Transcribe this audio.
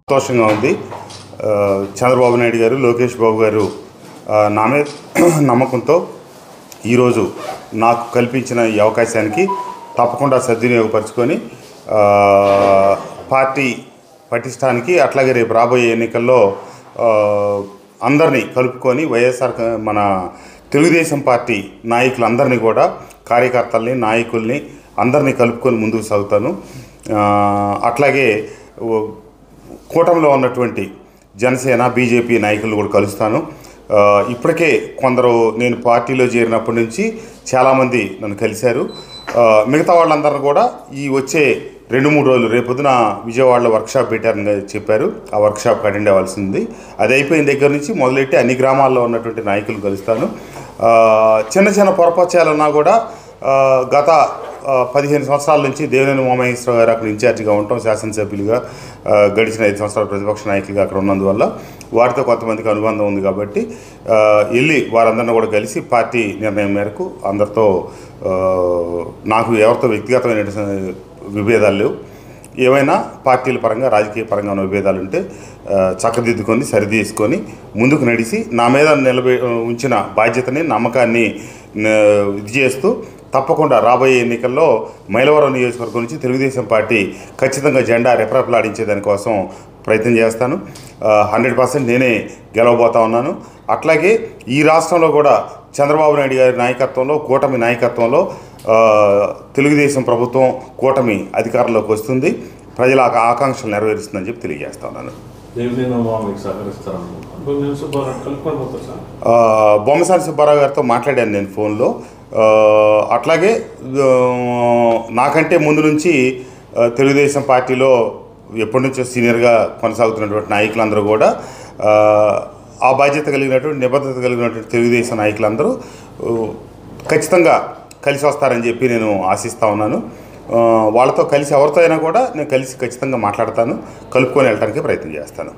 సంతోషంగా ఉంది. చంద్రబాబు నాయుడు గారు, లోకేష్ బాబు గారు నా మీద నమ్మకంతో ఈరోజు నాకు కల్పించిన ఈ అవకాశానికి తప్పకుండా సద్వినియోగపరుచుకొని పార్టీ పటిష్టానికి, అట్లాగే రేపు రాబోయే ఎన్నికల్లో అందరినీ కలుపుకొని వైఎస్ఆర్ మన తెలుగుదేశం పార్టీ నాయకులందరినీ కూడా, కార్యకర్తల్ని, నాయకుల్ని అందరినీ కలుపుకొని ముందుకు సాగుతాను. అట్లాగే కూటమిలో ఉన్నటువంటి జనసేన, బీజేపీ నాయకులు కూడా కలుస్తాను. ఇప్పటికే కొందరు నేను పార్టీలో చేరినప్పటి నుంచి చాలామంది నన్ను కలిశారు. మిగతా వాళ్ళందరూ కూడా ఈ వచ్చే 2-3 రోజులు రేపొద్దున విజయవాడలో వర్క్షాప్ పెట్టారని చెప్పారు. ఆ వర్క్షాప్కి అటెండ్ అవ్వాల్సింది. అది అయిపోయిన దగ్గర నుంచి మొదలెట్టి అన్ని గ్రామాల్లో ఉన్నటువంటి నాయకులు కలుస్తాను. చిన్న చిన్న పొరపచ్చాలన్నా కూడా గత 15 సంవత్సరాల నుంచి దేవినేని ఉమామహేశ్వరరావు గారు అక్కడ ఇన్ఛార్జిగా ఉండటం, శాసనసభ్యులుగా గడిచిన 5 సంవత్సరాలు ప్రతిపక్ష నాయకులుగా అక్కడ ఉన్నందువల్ల వారితో కొంతమందికి అనుబంధం ఉంది. కాబట్టి వెళ్ళి వారందరినీ కూడా కలిసి పార్టీ నిర్ణయం మేరకు అందరితో, నాకు ఎవరితో వ్యక్తిగతమైన విభేదాలు లేవు. ఏమైనా పార్టీల పరంగా, రాజకీయ పరంగా ఉన్న విభేదాలు ఉంటే చక్కదిద్దుకొని సరిదీసుకొని ముందుకు నడిచి నా మీద ఉంచిన బాధ్యతని, నమ్మకాన్ని ఇది చేస్తూ తప్పకుండా రాబోయే ఎన్నికల్లో మైలవరం నియోజకవర్గం నుంచి తెలుగుదేశం పార్టీ ఖచ్చితంగా జెండా రెపరెపలాడించే దానికోసం ప్రయత్నం చేస్తాను. 100% నేనే గెలవబోతా ఉన్నాను. అట్లాగే ఈ రాష్ట్రంలో కూడా చంద్రబాబు నాయుడు గారి నాయకత్వంలో, కూటమి నాయకత్వంలో తెలుగుదేశం ప్రభుత్వం, కూటమి అధికారంలోకి వస్తుంది. ప్రజల ఆకాంక్షలు నెరవేరుస్తుందని చెప్పి తెలియజేస్తా ఉన్నాను. బొమ్మసాని సుబ్బారావు గారితో మాట్లాడాను నేను ఫోన్లో. అట్లాగే నాకంటే ముందు నుంచి తెలుగుదేశం పార్టీలో ఎప్పటి నుంచో సీనియర్గా కొనసాగుతున్నటువంటి నాయకులందరూ కూడా, ఆ బాధ్యత కలిగినటువంటి, నిబద్ధత కలిగినటువంటి తెలుగుదేశం నాయకులందరూ ఖచ్చితంగా కలిసి వస్తారని చెప్పి నేను ఆశిస్తూ ఉన్నాను. వాళ్ళతో కలిసి ఎవరితో అయినా కూడా నేను కలిసి ఖచ్చితంగా మాట్లాడతాను, కలుపుకొని వెళ్ళడానికి ప్రయత్నం చేస్తాను.